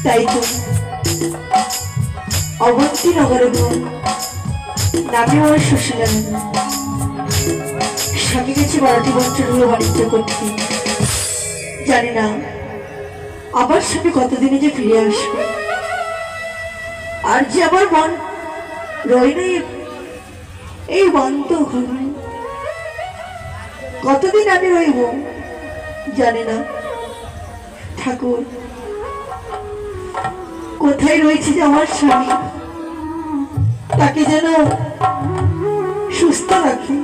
তাই তো অবন্তী নগরে নামে আমার সুশীলা স্বামী গেছে বারোটি বছর হলো বাণিজ্য করতে। জানি না আবার স্বামী কতদিনে যে ফিরে আসবে, আর যে আমার মন রই নাই এই বন্ধ ঘরে কতদিন আমি রইব জানি না। ঠাকুর কোথায় রয়েছে যে আমার স্বামী, তাকে যেন সুস্থ রাখে।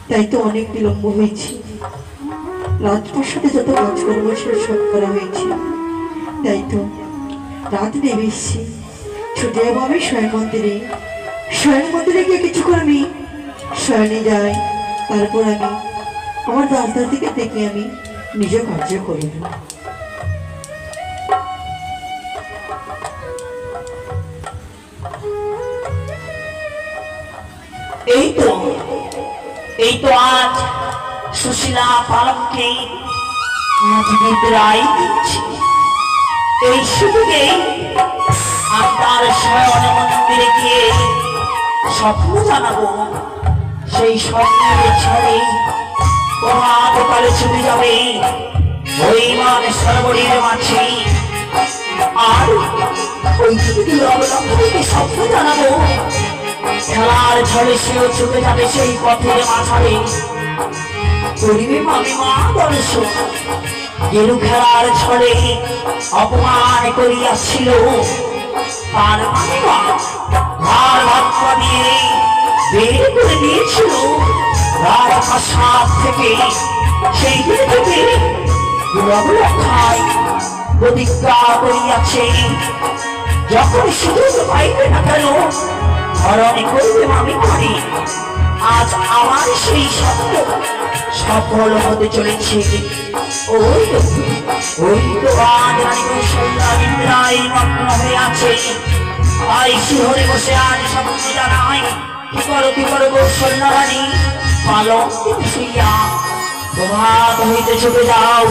তাই তো অনেক বিলম্ব হয়েছে, রাজপ্রাসাদে যত কাজকর্ম সব করা হয়েছে। তাই তো রাত নেমে এসছে, ছুটে যাবো আমি শয়ন মন্দিরে। শয়ন মন্দিরে গিয়ে কিছুক্ষণ আমি শয়নে যাই, তারপর আমি আমার রাস্তার দিকে দেখে আমি নিজ কার্য করিব। এই তো আজ সুশীলা পালককে আজ বিদায় দিচ্ছি। এই সুযোগে আপনার শয়ন মন্দিরে গিয়ে স্বপ্ন জানাবো। সেই স্বপ্নের ছড়ে প্রভাতকালে ছুটে যাবে ওই মান সরোবরের মাঝে। আর ওই ছুটি অবলম্বনে স্বপ্ন জানাবো খেলার ছলে সেও ছুটে যাবে সেই পথের মাঝারে। করিবে আমি মা দর্শন গেরু খেলার ছলে অপমান করিয়াছিল, তার ভার ভাত দিয়ে বের করে দিয়েছিল রাজপ্রাসাদ থেকে। সেই দিন থেকে রক্ষায় প্রতিজ্ঞা করিয়াছে, যখন সুযোগ পাইবে না কেন ধরণী করবে আমি করি। আজ আমার সেই স্বপ্ন সফল হতে চলেছে। ওই তো আজ রানী কৌশল্যা নিদ্রায় মগ্ন হয়ে আছে। তাই শিহরে বসে আজ স্বপ্ন জানাই, কি করো কৌশল্যা রানী পালক শুইয়া প্রভাত হইতে ছুটে যাও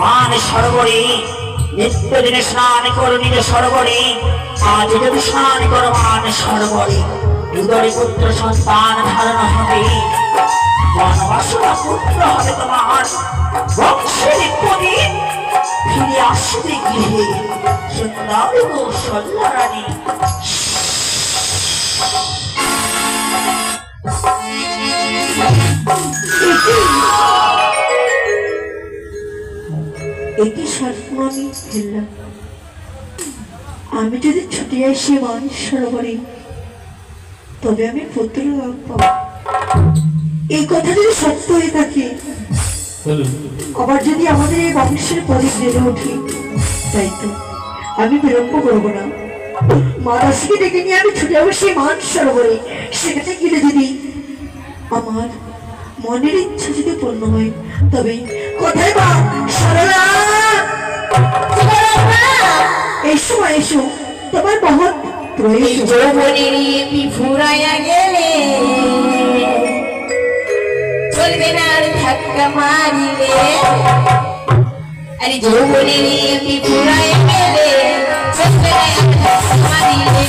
মান সরোবরে। নিত্যদিনে স্নান করো নিজ সরোবরে। আজ যদি স্নান করো মান সরোবরে উদরে পুত্র সন্তান ধারণ হবে। বনবাসনা পুত্র হবে তোমার, বংশের প্রদীপ ফিরে আসবে গৃহে। সুন্দর কৌশল্যা রানী। একই স্বপ্ন আমি ফেললাম। আমি যদি ছুটে আসি মান সরোবরে তবে আমি পুত্র লাভ পাবো। এই কথা যদি সত্য হয়ে থাকে, আবার যদি আমাদের এই বংশের প্রদীপ জেলে ওঠে, তাই তো আমি বিলম্ব করবো না। মাদাসকে ডেকে নিয়ে আমি ছুটে যাবো সেই মান সরোবরে। সেখানে গেলে যদি আমার মনের ইচ্ছা যদি পূর্ণ হয়, তবে কোথায় বা সরলা এই সময় এসো, তোমার বহুত ফুরাইয়া গেলে চলবে না ধাক্কা মারিলে। আরে যৌবনের ফুরাইয়া গেলে চলবে না ধাক্কা মারিলে।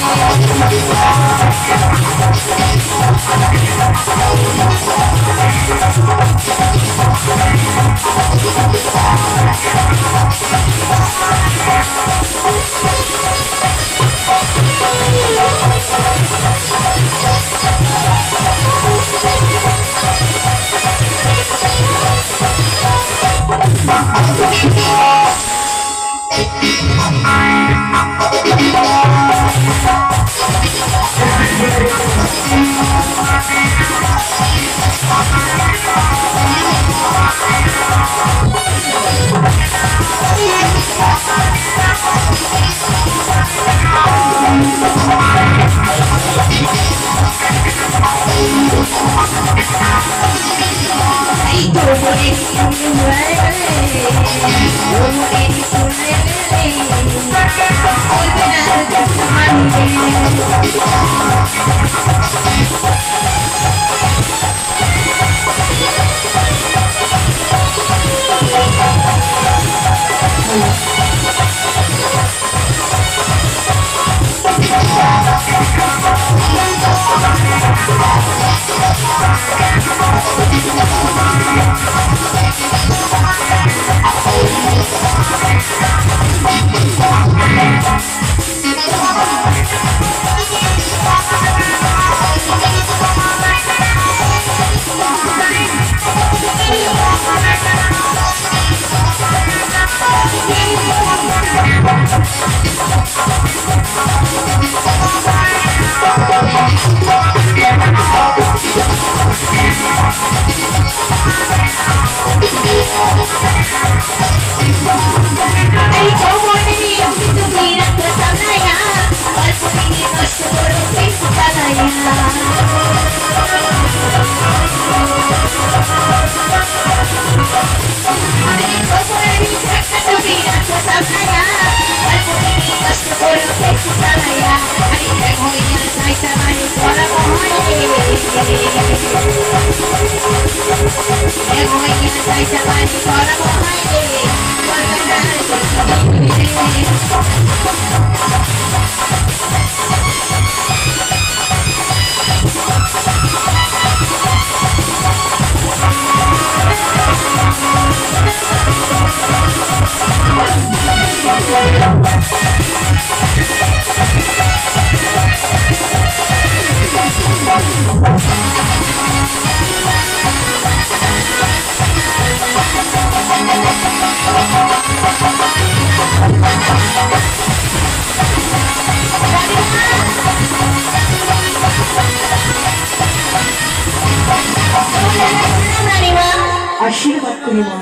আশীর্বাদ করি মা,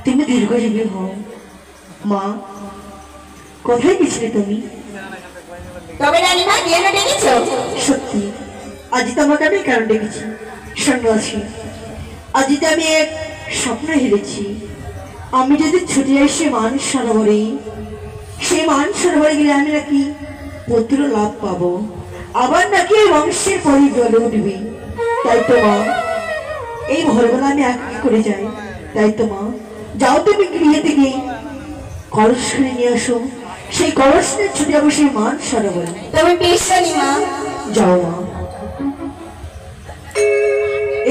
তুমি দীর্ঘজীবী হও। মা, কোথায় গেছিলে তুমি? তবে রানীমা কেন ডেকেছো? সত্যি আজ তোমাকে আমি কেন ডেকেছি শোনো আছি। আজ তো আমি এক স্বপ্ন হেরেছি। আমি যদি ছুটে আসি মান সরোবরে, সেই মান সরোবরে গেলে আমি নাকি পুত্র লাভ পাবো, আবার নাকি এই বংশের পরি জ্বলে উঠবে। তাই তো মা, এই ভোরবেলা আমি এক করে যাই। তাই তো মা, যাও তুমি গৃহে থেকে কলস কিনে নিয়ে আসো, সেই কলস নিয়ে ছুটে যাবো সেই মান সরোবরে। তবে বেশ রানীমা। যাও মা,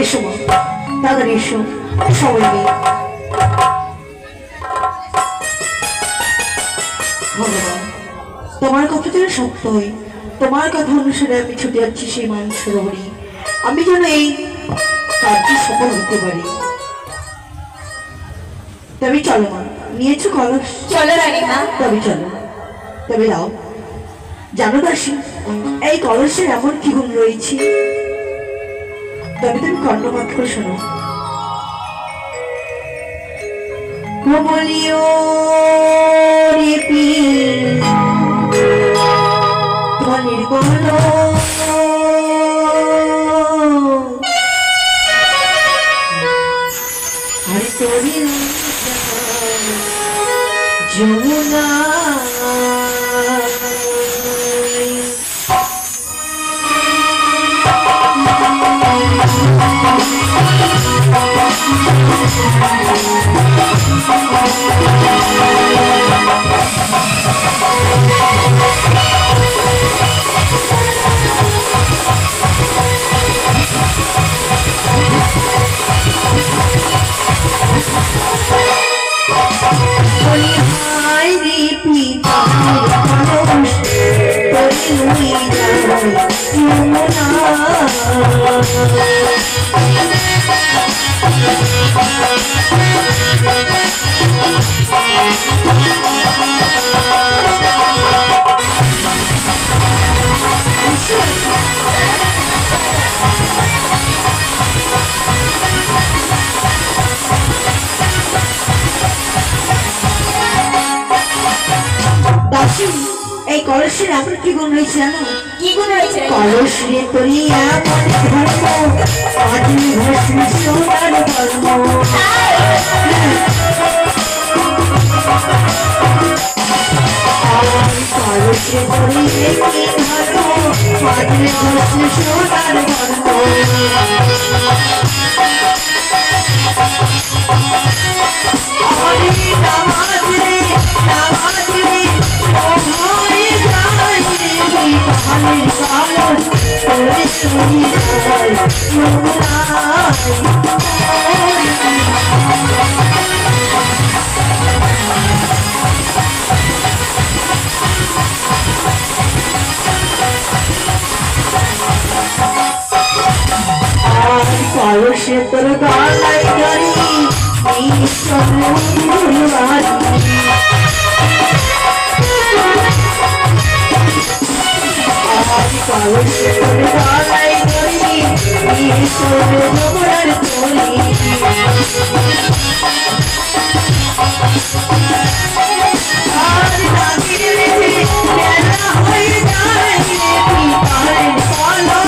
এসো মা, তাড়াতাড়ি এসো, সময় নেই। ভগবান, তোমার কথা যেন সত্য হয়, তোমার কথা অনুসারে আমি ছুটে যাচ্ছি সেই মান সরোবরে। আমি যেন এই কার্য সফল হতে পারি। তবে চলো মা, নিয়েছো কলস? চলো রানীমা। তবে চলো, তবে যাও। জানো দাসী, এই কলসের এমন কি গুণ রয়েছে, তবে তুমি কর্ণপাত করে শোনো। বলিও রে পীর, ধনের কলস আর তোরি যমুনা এই কলসের এমন কি গুণ রয়েছে জানো? কি গুণ রয়েছে? কলসে তরিয়া মনে ধর্ম, আদি ভস্ম সোনার ধর্ম। কলসে তরিয়ে কি ধর্ম, আদি ভস্ম সোনার ধর্ম। Hallelujah. যায় কালো সে তোর গলায় গাড়ি কালো সে তোর গলায় গাড়ি তোর তোলি আর নাগিরে মেলা হয়ে যায় পিতারের পালা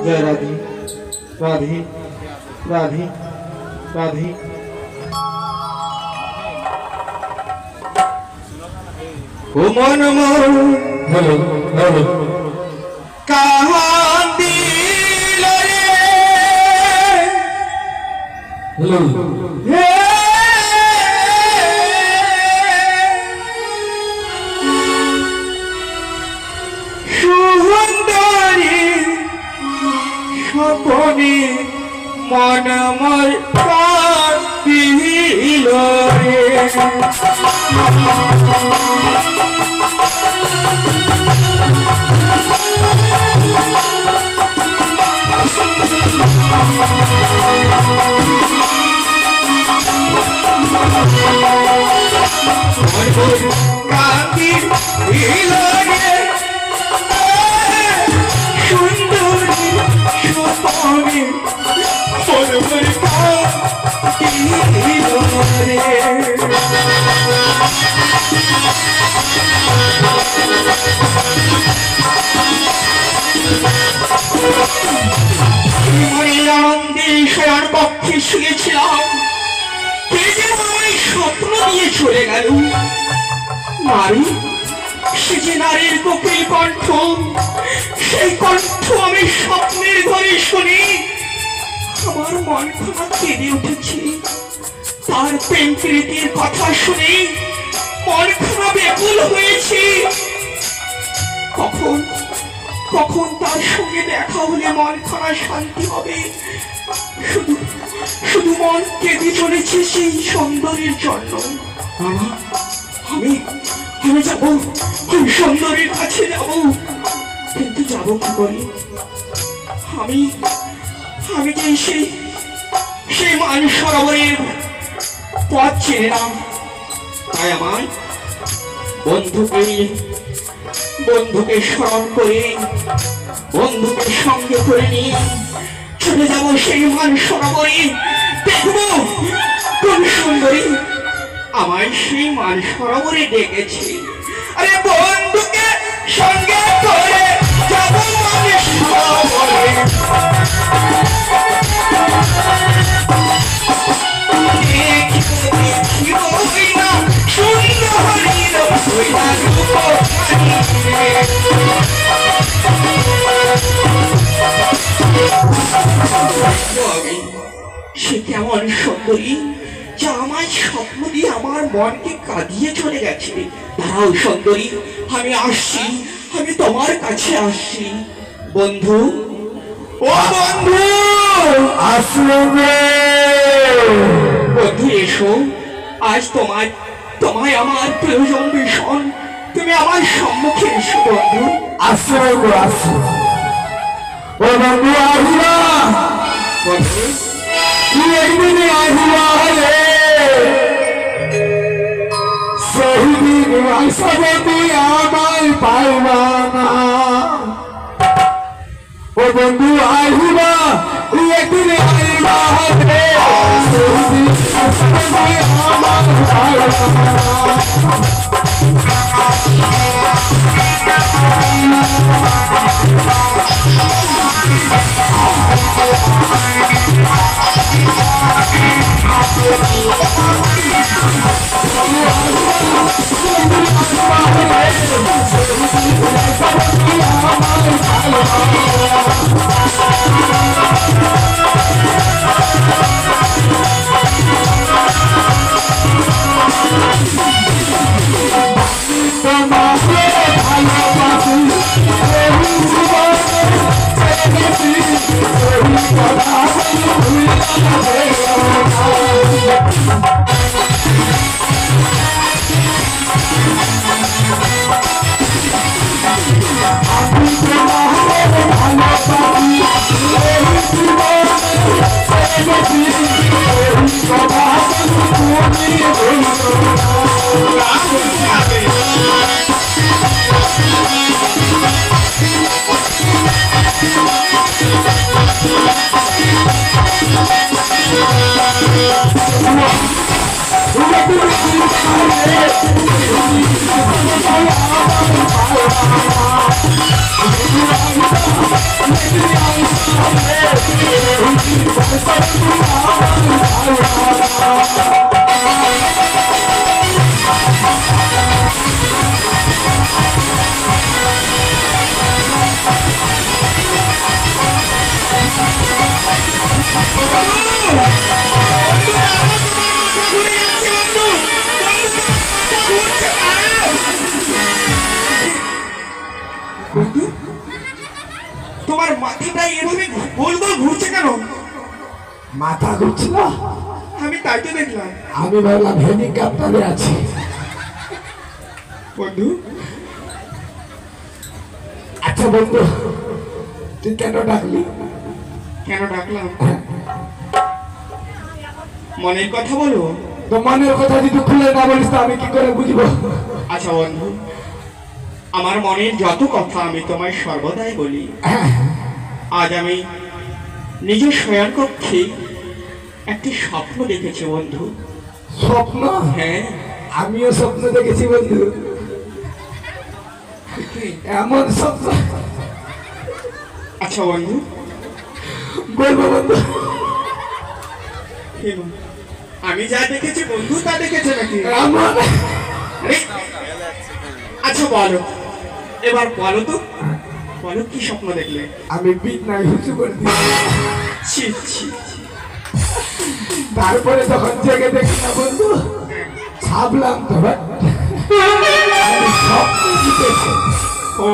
जय राधे राधे राधे राधे ओ मन हेलो हेलो कहाँ दिल हेलो সপনে মন আমার কাঁদিল রে কাঁদিল রে সুন্দরী সপনে মন কাঁদিল রে আনন্দে শয়ান পক্ষে শুয়েছিলাম কে যেন আমায় স্বপ্ন দিয়ে চলে গেল নারী সে যে নারীর কোকিল কণ্ঠ সেই কণ্ঠ আমি স্বপ্নের ঘরে শুনি আমার মন খানা কেঁদে উঠেছে তার প্রেম প্রীতির কথা শুনে মন খানা ব্যাকুল হয়েছে কখন কখন তার সঙ্গে দেখা হলে মন খানা শান্তি হবে শুধু শুধু মন কেঁদে চলেছে সেই সুন্দরীর জন্য আমি আমি যাবো ওই সুন্দরীর কাছে যাবো কিন্তু যাবো কি করে আমি আমি যে সেই মান সরোবরের পথ চিনি না তাই আমার বন্ধুকে স্মরণ করে বন্ধুকে সঙ্গে করে নিয়ে চলে যাবো সেই মান সরোবরে দেখবো কোন সুন্দরী আমায় সেই মান সরোবরে ডেকেছে আরে বন্ধুকে সঙ্গে করে যাবো মান সরোবরে সে কেমন সুন্দরী যা আমার স্বপ্ন দিয়ে আমার মনকে কাঁদিয়ে চলে গেছে দাঁড়াও সুন্দরী আমি আসছি আমি তোমার কাছে আসছি বন্ধু ও বন্ধু আসবে বন্ধু এসো আজ তোমায় আমার প্রয়োজন ভীষণ তুমি আমার সম্মুখে এসো বন্ধু আসো আসো ও বন্ধু আসবা বন্ধু তুই একদিন আসবা রে সেদিন আসবে তুই আমায় পাইবা না ও বন্ধু আসবা বন্ধু, তোমার মাথাটা এভাবে গোল গোল ঘুরছে কেন? মাথা ঘুরছিল, আমি তাই তো দেখলাম। আমি ভাবলাম হেলিকপ্টারে আছি। বন্ধু, আচ্ছা বন্ধু, তুই কেন ডাকলি? কেন ডাকলাম? মনের কথা বলো। তো মনের কথা যদি খুলে না বলিস তো আমি কি করে বুঝবো? আচ্ছা বন্ধু, আমার মনের যত কথা আমি তোমায় সর্বদাই বলি। আজ আমি নিজ শয়ন কক্ষে একটি স্বপ্ন দেখেছি বন্ধু। স্বপ্ন? হ্যাঁ, আমিও স্বপ্ন দেখেছি বন্ধু। এমন স্বপ্ন? আচ্ছা বন্ধু, বলবো বন্ধু? কি বন্ধু? আমি যা দেখেছি বন্ধু তা দেখেছে নাকি? এমন? আরে, আচ্ছা বলো, এবার বলো তো, বলো কি স্বপ্ন দেখলে? আমি বিট নাই হুচু করে দিই। ছি ছি ছি। তারপরে যখন জেগে দেখি না বন্ধু, ভাবলাম তো ভাই, আমি স্বপ্ন জিতেছি। ও,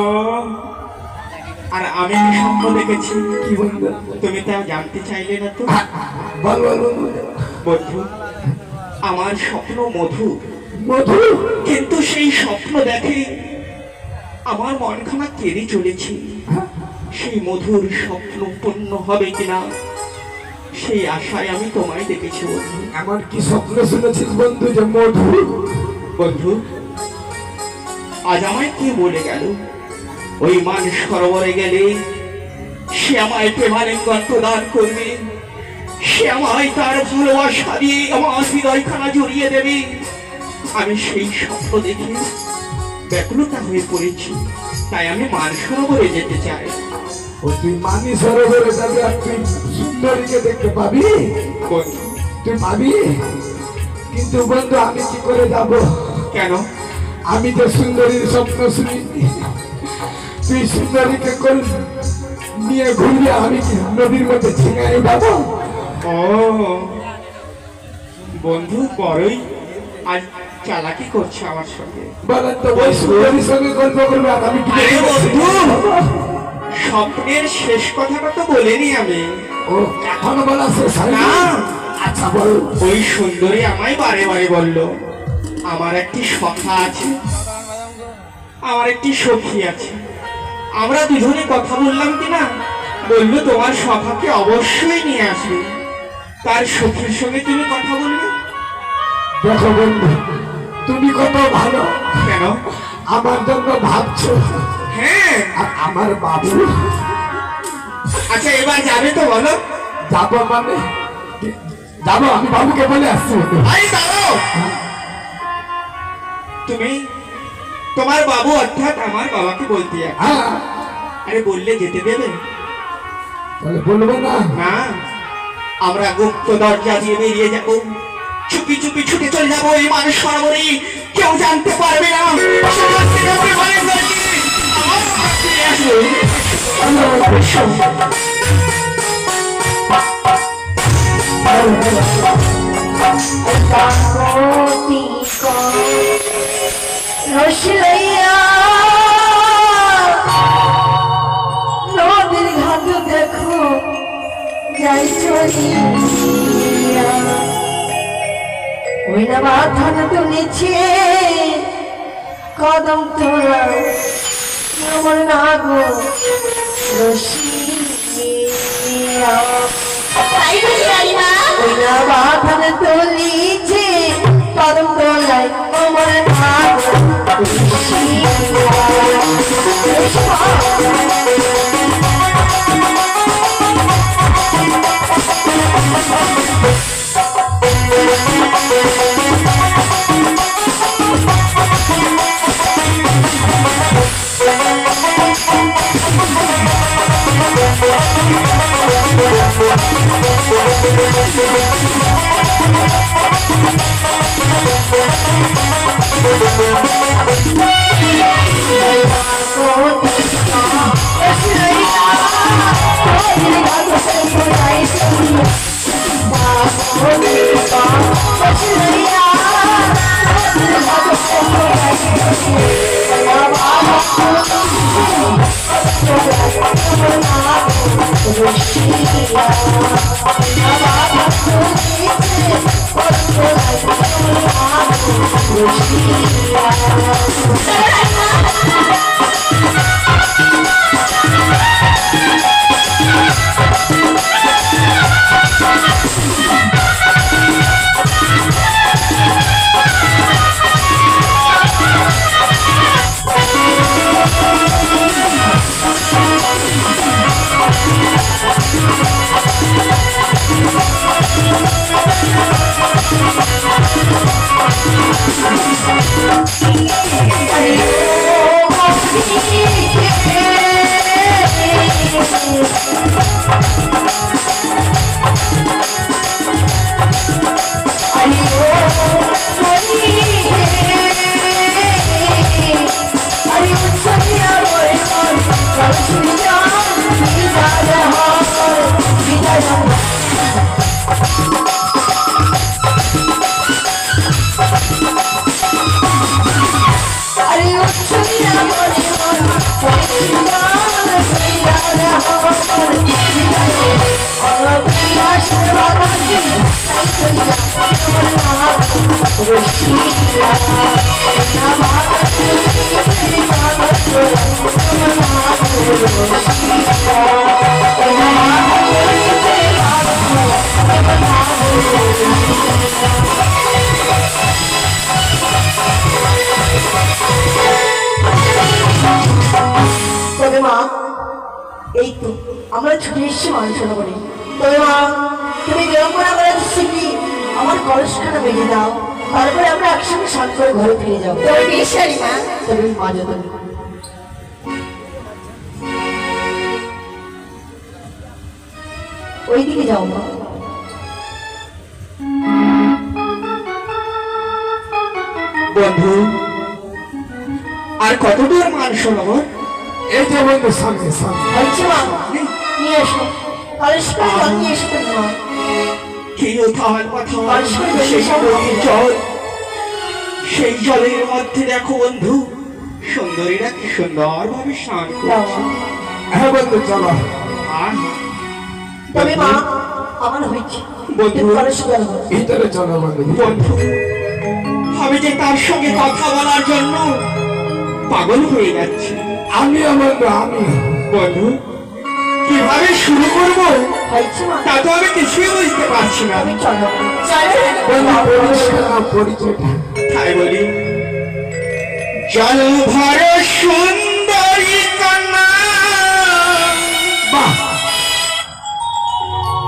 আর আমি কি স্বপ্ন দেখেছি? কি বন্ধু? তুমি তা জানতে চাইলে না তো? বল বল বন্ধু। বন্ধু, আমার স্বপ্ন মধু, মধু? কিন্তু সেই স্বপ্ন দেখে আমার মনখানা কেড়ে চলেছে। সেই মধুর স্বপ্ন পূর্ণ হবে কিনা সেই আশায় আমি তোমায় দেখেছি বন্ধু। এমন কি স্বপ্ন শুনেছিস বন্ধু যে মধু? বন্ধু, আজ আমায় কে বলে গেল ওই মান সরোবরে গেলে সে আমায় প্রেমালিঙ্গন প্রদান করবে, সে আমায় তার ভালোবাসা দিয়ে আমার হৃদয়খানা জড়িয়ে দেবে। আমি সেই স্বপ্ন দেখে ব্যাকুলতা হয়ে পড়েছি, তাই আমি মান সরোবরে যেতে চাই। ও তুই মানি সরোবরে যাবি আর তুই সুন্দরীকে দেখতে পাবি? বন্ধু, তুই পাবি, কিন্তু বন্ধু আমি কি করে যাব? কেন? আমি যে সুন্দরীর স্বপ্ন শুনি, তুই সুন্দরীকে কোল নিয়ে ঘুরবি, আমি কি নদীর মধ্যে ঝিঙাই যাবো? ও বন্ধু, বড়ই আজ চালাকি করছে আমার সঙ্গে। বলেন তো ওই সুন্দরীর সঙ্গে গল্প করবে আর আমি কি আরে করে বন্ধু, করব? স্বপ্নের শেষ কথাটা তো বলিনি আমি। ও এখন বলা শেষ হয়নি? না। আচ্ছা বল। ওই সুন্দরী আমায় বারে বারে বলল আমার একটি সখা আছে, আমার একটি সখী আছে। আমরা দুজনে কথা বললাম কিনা, বললো তোমার সখাকে অবশ্যই নিয়ে আসবে, তার সখীর সঙ্গে তুমি কথা বলবে। দেখো বন্ধু, তুমি কত ভালো, কেন? আমার জন্য ভাবছো। হ্যাঁ। আর আমার বাবু আচ্ছা এবার যাবে তো বলো? যাবো মানে যাবো, আমি বাবুকে বলে আসছি বন্ধু। আরে দাঁড়াও, তুমি তোমার বাবু অর্থাৎ আমার বাবাকে বলতে যাবে। হ্যাঁ, আরে বললে যেতে দেবে তাহলে বলবো না? না? আমরা গুপ্ত দরজা দিয়ে বেরিয়ে যাব, চুপি চুপি ছুটে চলে যাবো এই মানুষ সরোবরে, কেউ জানতে পারবে না। সেখান থেকে প্রেমালিঙ্গনকে আমার কাছে আসবে। রসিয়া নদীর ঘাট দেখো যাই চলিয়া ওই না মাথান তুলেছে কদম তোরা আমার না গো রসিয়া তাই বলি রানীমা ওই না মাথান তুলেছে কদম তোলাই আমার না গো তবে মা এই তো আমরা ছুটে এসেছি মানুষের বাড়ি তবে মা তুমি বিড়ম্বনা করে শিখি আমার কলসখানা বেঁধে দাও তারপরে আমরা একসঙ্গে সাত করে ঘরে ফিরে যাবো তবে বেশ রানীমা তবে মা যত ওইদিকে যাও মা বন্ধু আর কত দূর মান শোনাবো এই যে বন্ধু সামনে সামনে হয়েছে মা নিয়ে এসো কলসখানা জল নিয়ে এসো তুমি মা সেই জলের মধ্যে দেখো বন্ধু সুন্দরীরা কি সুন্দর ভাবে স্নান দাও করছে। মা। হ্যাঁ বন্ধু চলো আর তবে মা আমার হয়েছে বন্ধু। কলসখানা জল দাও। ভিতরে চলো বন্ধু বন্ধু আমি যে তার সঙ্গে কথা বলার জন্য পাগল হয়ে যাচ্ছি আমিও বন্ধু আমি বন্ধু কিভাবে শুরু করবো হয়েছে মা তা তো আমি কিছুই বুঝতে পারছি না তুমি চলো চলো রানীমা বন্ধু পরিচয় পরিচয়টা তাই বলি জল ভর সুন্দরী কন্যা বাহ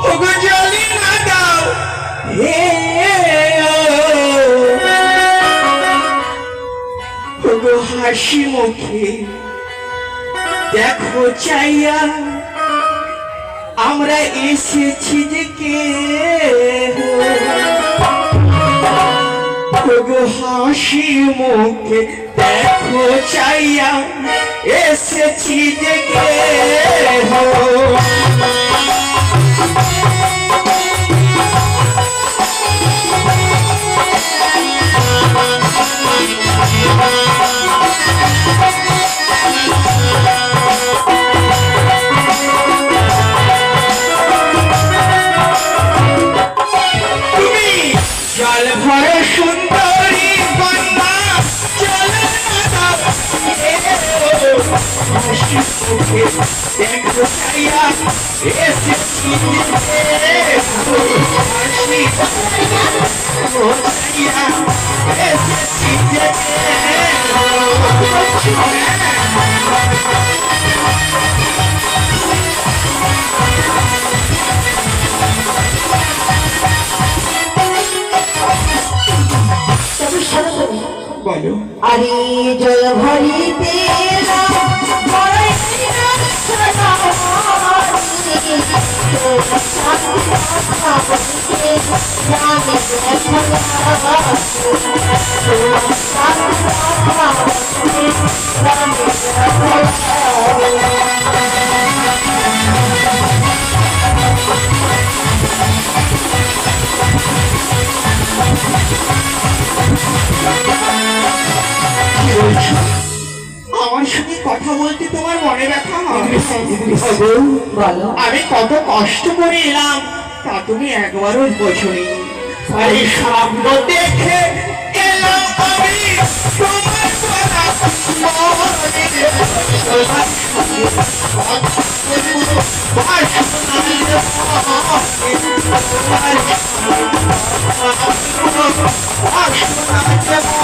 ওগো জলি না দাও হে ওগো হাসি মুখে দেখো চাইয়া আমরা এসেছি যে কে ওগো হাসি মুখে দেখো চাইয়া এসেছি যে কে এসেছি তবে শোনো তুমি, বলো আরে জল ভরিতে আমার সঙ্গে কথা বলতে তোমার মনে ব্যথা হয়? বলো। আমি কত কষ্ট করে এলাম তা তুমি একবারও বোঝোনি। আরে স্বপ্ন দেখে এলাম আমি তোমার দেখো দেখো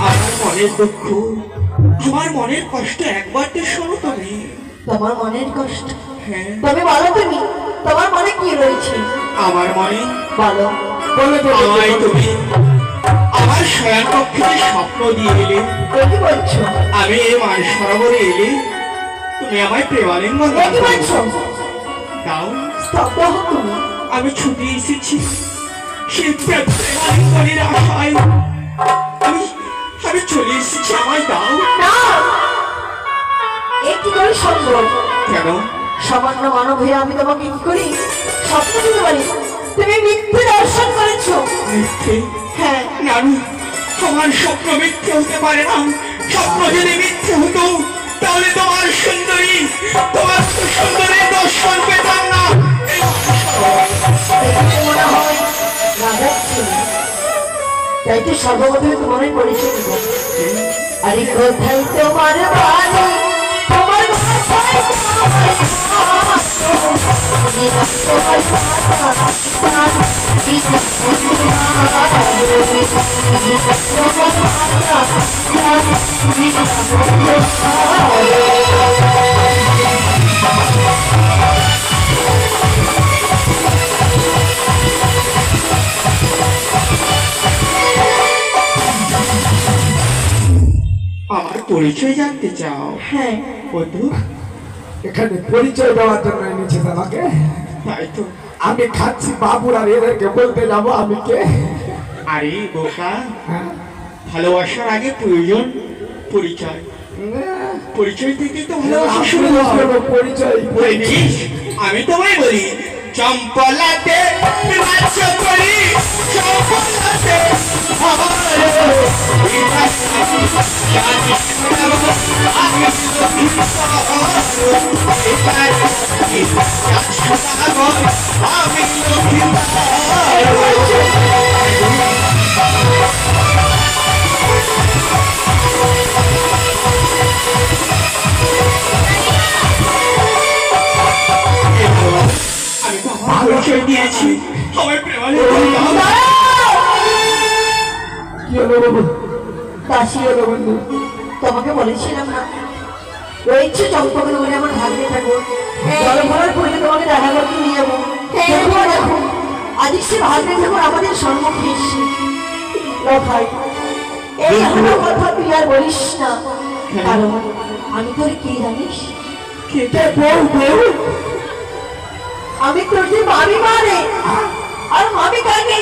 আমার মনের দুঃখ, আমার মনের কষ্ট একবার তো শোনো তুমি। তোমার মনের কষ্ট, হ্যাঁ, তবে বলো তুমি, তোমার মনে কি রয়েছে? আমার মনে বলো। আমায় তুমি আমার শয়ন কক্ষে স্বপ্ন দিয়ে এলে, কি বলছো? আমি এই মান সরোবরে এলে তুমি আমায় প্রেমালিঙ্গন কি বলছো? দাও। স্তব্ধ হও তুমি। আমি ছুটে এসেছি সেই প্রেমালিঙ্গনের আশায়। আমি আমি চলে এসেছি, আমায় দাও। না, একটি করে সম্ভব। কেন? সামান্য মানব হয়ে আমি তোমাকে কি করি স্বপ্ন দিতে পারি? তুমি মিথ্যে দর্শন করেছো। মিথ্যে? হ্যাঁ, না, আমার স্বপ্ন মিথ্যে হতে পারে না। স্বপ্ন যদি মিথ্যে হতো তাহলে তোমার সুন্দরী দর্শন পেতাম না। দেখে মনে হয় রাগাচ্ছি। তাই তো সর্বপ্রথমে তোমার পরিচয় দেব। আরে কোথায় তোমার বাড়ি? তোমার বাসায় আমার পরিচয় জানতে চাও? হ্যাঁ, বন্ধু, এখানে পরিচয় দেওয়ার জন্য এনেছিস আমাকে? তাই তো। আমি খাচ্ছি বাবুর আর এদেরকে বলতে যাবো আমি কে? আরে বোকা, হ্যাঁ? ভালোবাসার আগে প্রয়োজন পরিচয়। পরিচয় থেকে তো ভালোবাসা আমি শুরু হয়। বলবো পরিচয় বলছিস? আমি তোমায় বলি, চম্পলাতে নাচ করি, চম্পলাতে আমি আমি তো আমার পরিচয় দিয়েছি। আমার প্রেমালিঙ্গন দাও। কি হলো বাবু? দাসী কি হলো বন্ধু? তোমাকে বলেছিলাম না রয়েছে চম্পকের বলে আমার ভাগ্নে থাকবো। জল ভরার পরে তোমাকে দেখা করতে নিয়ে যাবো। দেখো দেখো, আজ সে ভাগ্নে থাকবো আমাদের সম্মুখে এসে। ও ভাই, এই আমার কথা তুই আর বলিস না, কারণ আমি তোর কি জানিস? কে বউ বউ? আমি তোর যে বাড়ি মানে আর আমি কাকে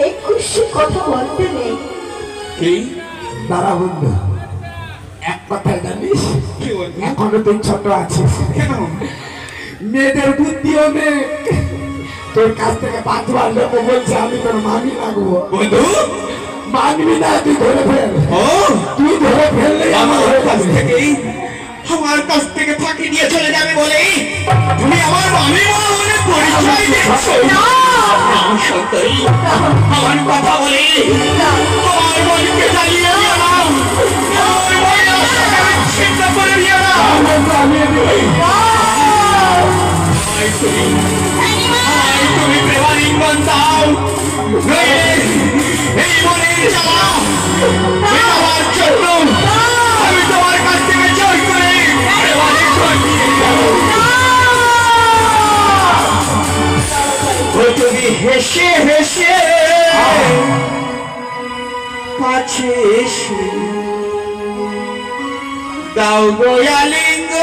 এই খুশি কথা বলতে নেই। কি দাঁড়া বন্ধু, এক কথা জানিস, এখনো তুই ছোট আছিস, মেয়েদের বুদ্ধিও নেই। তোর কাছ থেকে 5 বার নেবো বলছে, আমি তোর মামি লাগবো। বন্ধু মানবি না, তুই ধরে ফেল। ও তুই ধরে ফেললে আমার কাছ থেকে ফাঁকি দিয়ে চলে যাবে বলে তুমি আমার মামি বলে পরিচয় দিচ্ছ। সুন্দরী, আমার কথা বলে আমার মনকে জ্বালিয়ে দিও না, আমার মনের আশাকে বিচ্ছিন্ন করে দিও না। তুমি প্রেমালিঙ্গন দাও, নইলে এই মনের জ্বালা মেটাবার জন্য আমি তোমার কাছ থেকে জোর করে প্রেমালিঙ্গন নিয়ে যাবো। তুমি হেসে হেসে কাছে এসে দাও গোয়ালিঙ্গ,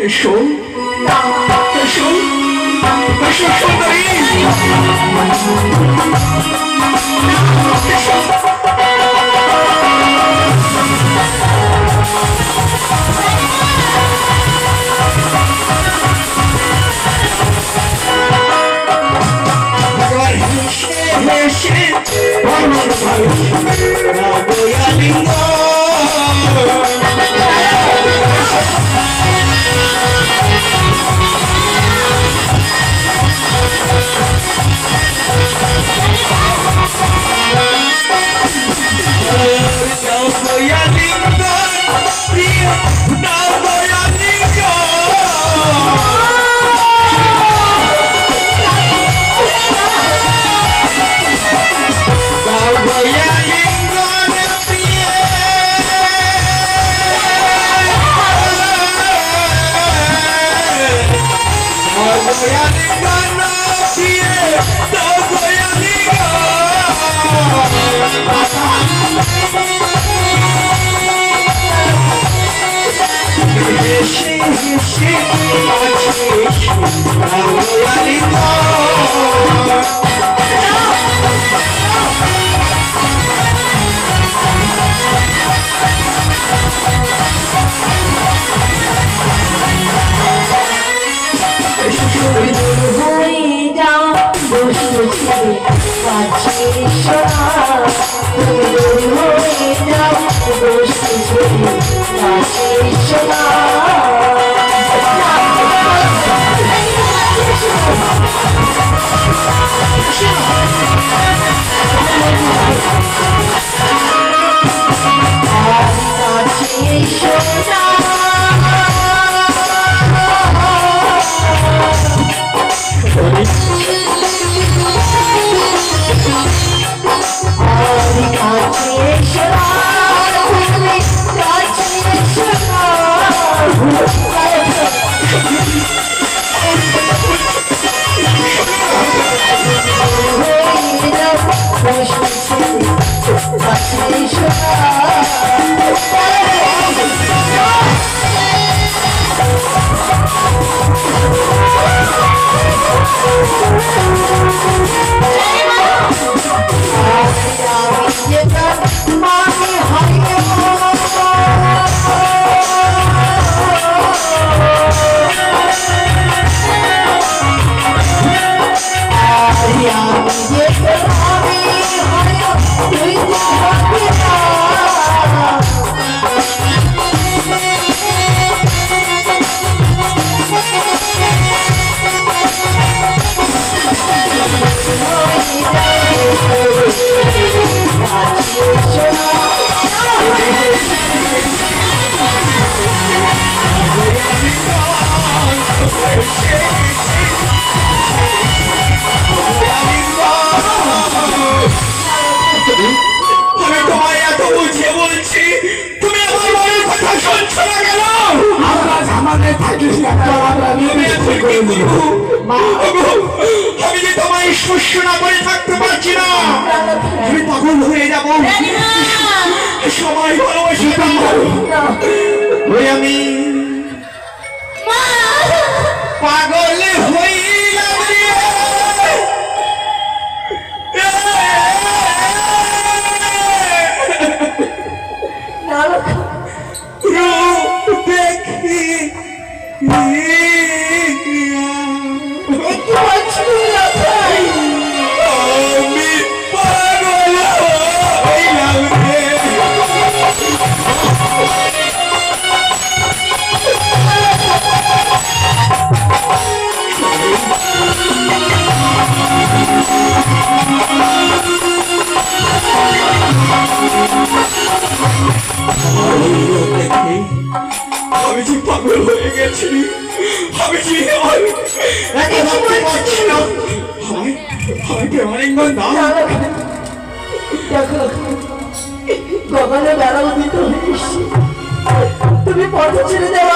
এসো এসো এসো সুন্দরী, এসো। হেসে হেসে দাও গোয়ালিঙ্গ, আমি যে তোমায় শস্য না করে থাকতে পারছি না, আমি পাগল হয়ে যাবো। সবাই ভালোবাসি ওই আমি পাগল হইলাম রে রূপ দেখি আমি পাগল হইলাম রে আমি যে পাগল হয়ে গেছি আমি যে অনেকক্ষণ দাম দেখো গগনে বেড়া উদিত হয়েছি তুমি পথ ছেড়ে দেওয়া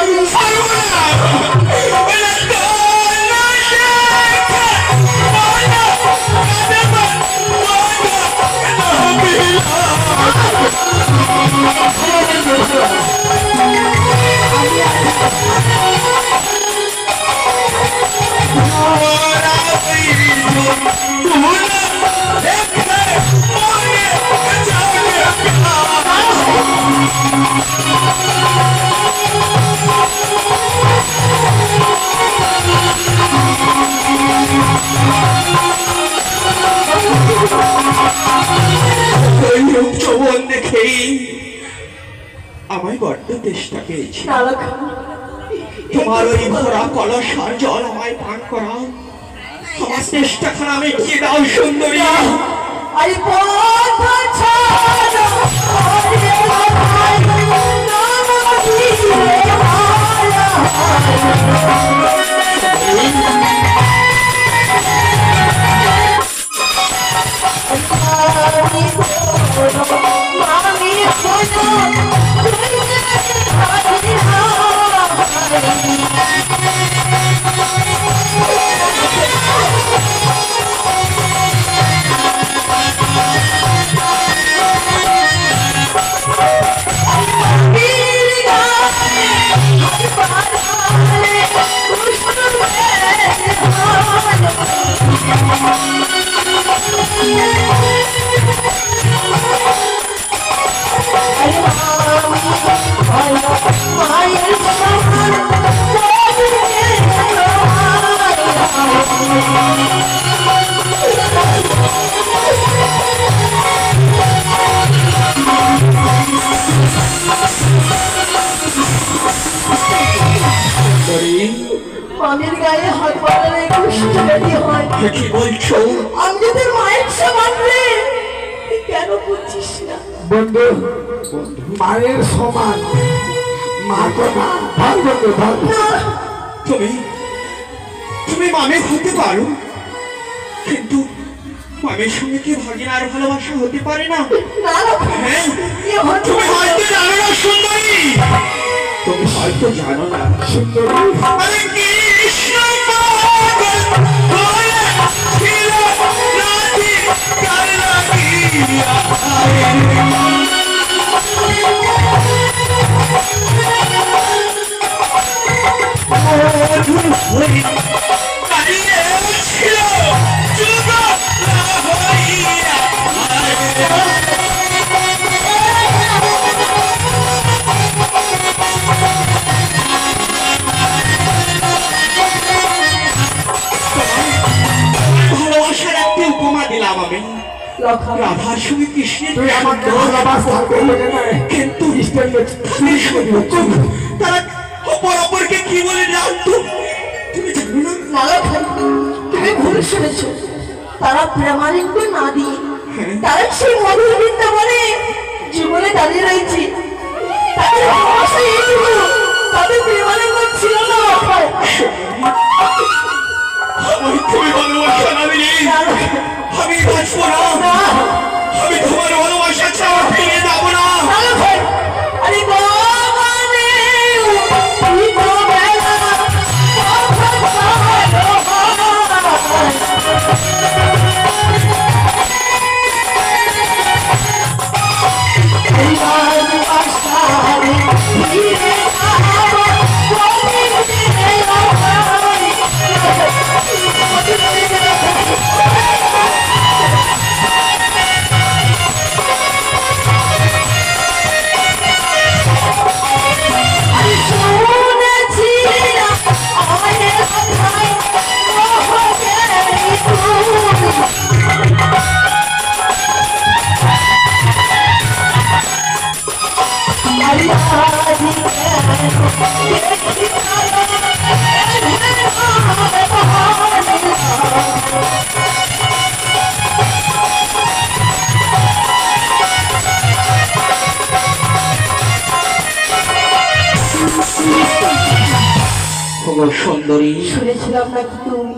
যৌবন দেখেই আমায় বড্ড চেষ্টা পেয়েছি তোমার ওই ভরা কলসার জল আমায় পান করা আমার চেষ্টাখানা আমি কি দাও সুন্দরী আরে পথ ছাড়ো ওরে ভাই নাম দিয়ে মালা মামি মামির গায়ে হাত বাড়ালে কুষ্ঠব্যাধি হয় কি বলছো আমি যদি মায়ের সমান রে কেন বুঝছিস না বন্ধু মায়ের সমান মা তো না ভাই বন্ধু ভাই তুমি তুমি মামে হতে পারো কিন্তু মামের সঙ্গে কি ভাগিনার ভালোবাসা হতে পারে না না না হ্যাঁ এ হতে তুমি হয়তো জানো না সুন্দরী তুমি হয়তো জানো না সুন্দরী আরে কৃষ্ণ পাগল হয়েছিল রাধি কার লাগিয়া মধুর হয়ে দাঁড়িয়েছিল যুগ না হইয়া ভালোবাসার একটি উপমা দিলাম আমি রাধার সঙ্গে কৃষ্ণের তুই আমাকে ভালোবাসা করবে না কিন্তু ইস্টার তারা অপর অপরকে কি বলে জানতো তুমি জানো না লালা ভাই তুমি ভুল শুনেছো তারা প্রেমালিঙ্গ না দিয়ে তারা সেই মধুর বৃন্দাবনে জীবনে দাঁড়িয়ে রয়েছে তাদের ভালোবাসা এইটুকু তাদের প্রেমালিঙ্গ ছিল না ভাই আমি তুমি ভালোবাসা না দিলে আমি বাঁচবো না আমি তোমার ভালোবাসা ছাড়া ফিরে যাবো না লালা ভাই আরে ভগবানে উঠিত বেলা কথা ভালো সুন্দরী, শুনেছিলাম নাকি তুমি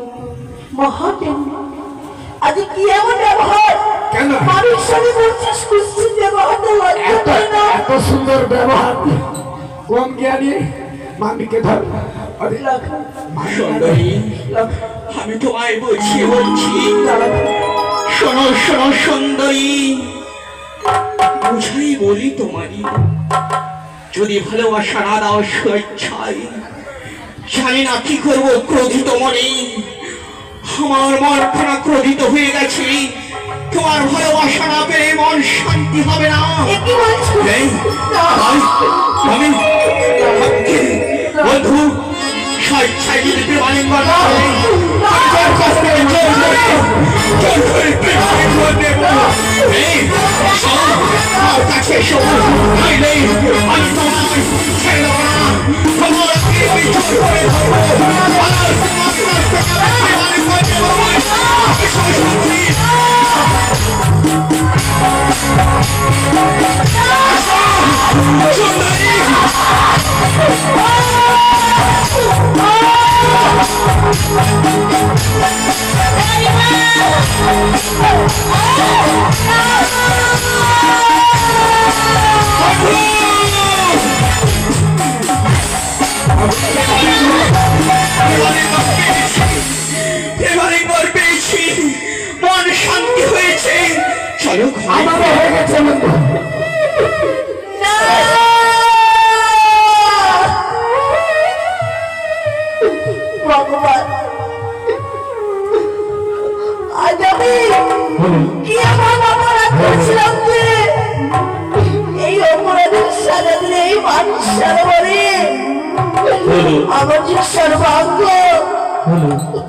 মহাদেব, আজ কি এমন ব্যবহার? কেন? মানুষ সঙ্গে বলছিস কুস্তি ব্যবহারটা লজ্জা এত করে না? এত সুন্দর ব্যবহার কম জ্ঞানী মামিকে ধর। আরে সুন্দরী, আমি তোমায় বলছি শোনো শোনো সুন্দরী, বুঝাই বলি তোমারই, যদি ভালোবাসা না দাও স্বেচ্ছায়, জানি না কি করবো ক্রোধিত মনে। আমার মন খানা ক্রোধিত হয়ে গেছে, তোমার ভালোবাসা না পেলে মন শান্তি হবে না। এ কি বলছো? এই, আমি বন্ধু স্বেচ্ছায় যদি প্রেমালিঙ্গন না হয়, আমি তোর কাছ থেকে জোর করে প্রেমালিঙ্গন নেব। এই, শোনো, আমার কাছে এসো, নইলে আমি তোমায় ছেড়ে দেব না। তোমার আমি জোর করে ধরবো, আর তোমার কাছ থেকে প্রেমালিঙ্গন নেব। আমি সত্যি প্রেমালিঙ্গন পেয়েছি, মন শান্তি হয়েছে। চলো ঘরে। আমারও হয়ে গেছে বন্ধু। ভগবান, আজ আমি কি এমন অপরাধ করেছিলাম যে এই অপরাধের সাজা দিলে এই মানুষ সারা আমার যে সর্বাঙ্গ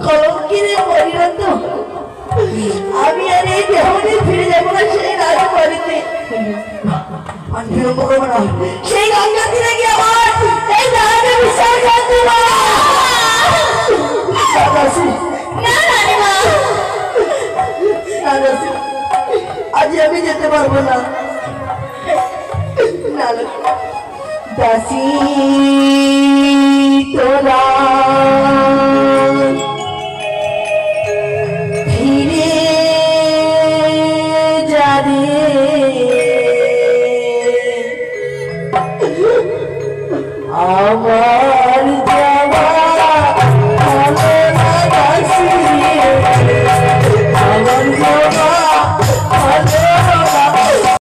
কলঙ্কিরে পরিণত, আমি আর এই দেহনে ফিরে যাবো না সেই রাজবাড়িতে। সেই গঙ্গা তীরে গিয়ে আমার এই দেহকে বিসর্জন দেব। আজ আমি যেতে পারবো না। দাসী তোরা